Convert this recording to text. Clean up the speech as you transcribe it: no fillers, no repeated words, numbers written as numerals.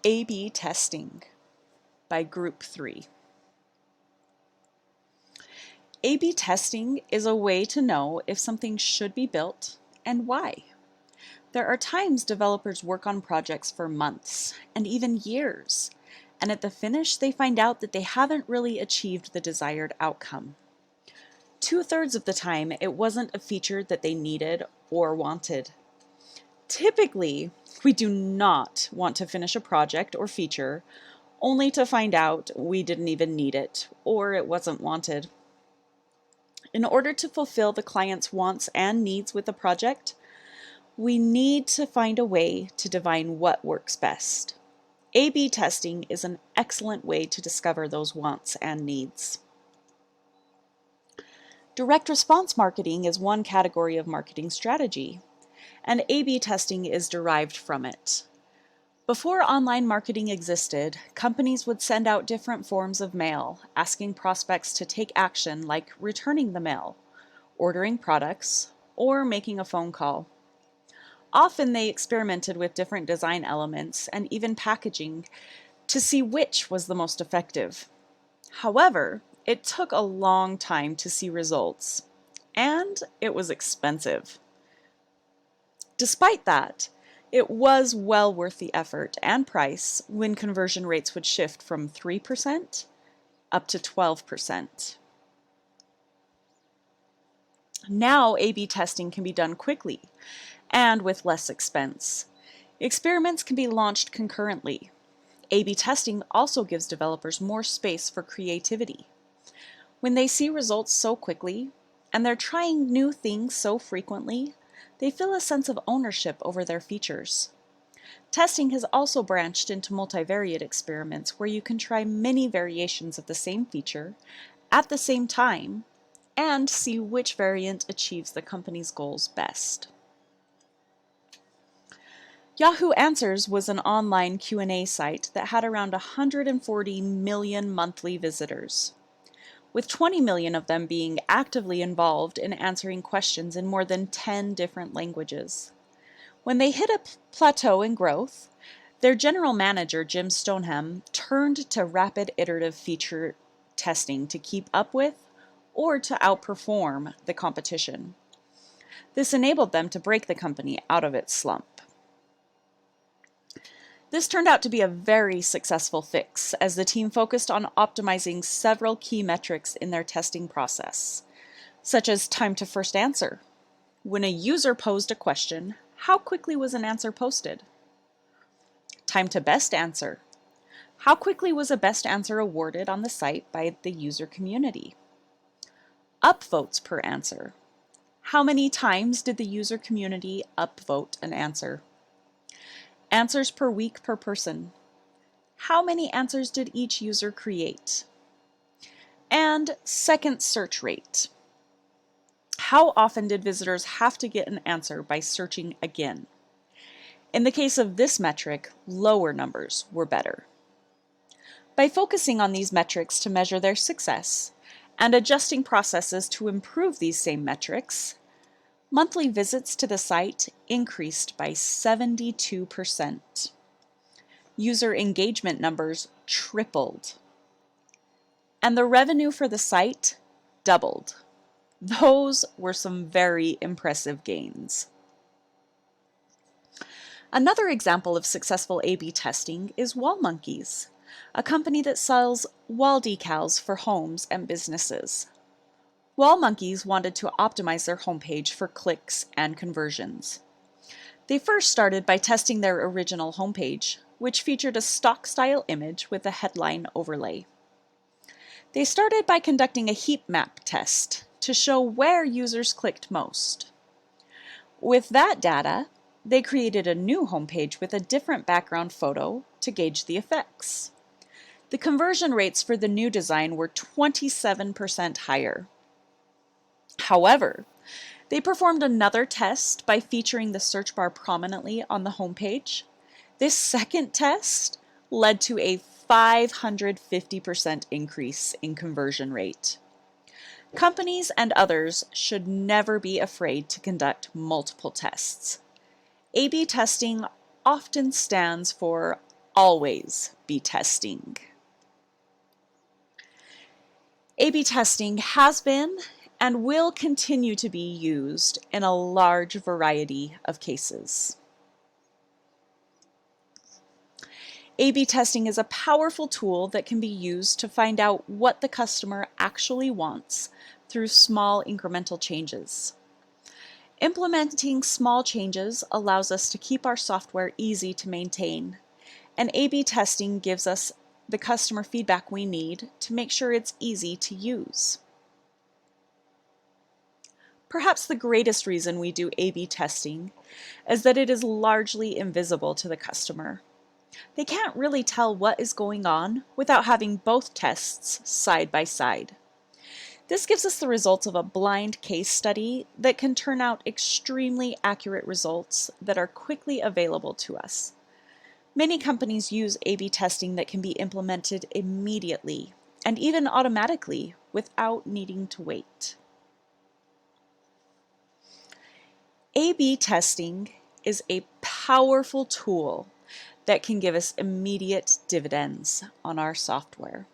A/B testing by Group 3. A/B testing is a way to know if something should be built and why. There are times developers work on projects for months and even years, and at the finish they find out that they haven't really achieved the desired outcome. 2/3 of the time, it wasn't a feature that they needed or wanted. Typically, we do not want to finish a project or feature only to find out we didn't even need it or it wasn't wanted. In order to fulfill the client's wants and needs with the project, we need to find a way to divine what works best. A/B testing is an excellent way to discover those wants and needs. Direct response marketing is one category of marketing strategy, and A/B testing is derived from it. Before online marketing existed, companies would send out different forms of mail, asking prospects to take action like returning the mail, ordering products, or making a phone call. Often they experimented with different design elements and even packaging to see which was the most effective. However, it took a long time to see results, and it was expensive. Despite that, it was well worth the effort and price when conversion rates would shift from 3% up to 12%. Now, A/B testing can be done quickly and with less expense. Experiments can be launched concurrently. A/B testing also gives developers more space for creativity. When they see results so quickly, and they're trying new things so frequently, they feel a sense of ownership over their features. Testing has also branched into multivariate experiments where you can try many variations of the same feature at the same time and see which variant achieves the company's goals best. Yahoo Answers was an online Q&A site that had around 140 million monthly visitors, with 20 million of them being actively involved in answering questions in more than 10 different languages. When they hit a plateau in growth, their general manager, Jim Stoneham, turned to rapid iterative feature testing to keep up with or to outperform the competition. This enabled them to break the company out of its slump. This turned out to be a very successful fix as the team focused on optimizing several key metrics in their testing process, such as time to first answer. When a user posed a question, how quickly was an answer posted? Time to best answer. How quickly was a best answer awarded on the site by the user community? Upvotes per answer. How many times did the user community upvote an answer? Answers per week per person. How many answers did each user create? And second search rate. How often did visitors have to get an answer by searching again? In the case of this metric, lower numbers were better. By focusing on these metrics to measure their success and adjusting processes to improve these same metrics, monthly visits to the site increased by 72%. User engagement numbers tripled. And the revenue for the site doubled. Those were some very impressive gains. Another example of successful A/B testing is Wall Monkeys, a company that sells wall decals for homes and businesses. Wall Monkeys wanted to optimize their homepage for clicks and conversions. They first started by testing their original homepage, which featured a stock-style image with a headline overlay. They started by conducting a heat map test to show where users clicked most. With that data, they created a new homepage with a different background photo to gauge the effects. The conversion rates for the new design were 27% higher. However, they performed another test by featuring the search bar prominently on the homepage. This second test led to a 550% increase in conversion rate. Companies and others should never be afraid to conduct multiple tests. A/B testing often stands for always be testing. A/B testing has been and will continue to be used in a large variety of cases. A/B testing is a powerful tool that can be used to find out what the customer actually wants through small incremental changes. Implementing small changes allows us to keep our software easy to maintain, and A/B testing gives us the customer feedback we need to make sure it's easy to use. Perhaps the greatest reason we do A/B testing is that it is largely invisible to the customer. They can't really tell what is going on without having both tests side by side. This gives us the results of a blind case study that can turn out extremely accurate results that are quickly available to us. Many companies use A/B testing that can be implemented immediately and even automatically without needing to wait. A/B testing is a powerful tool that can give us immediate dividends on our software.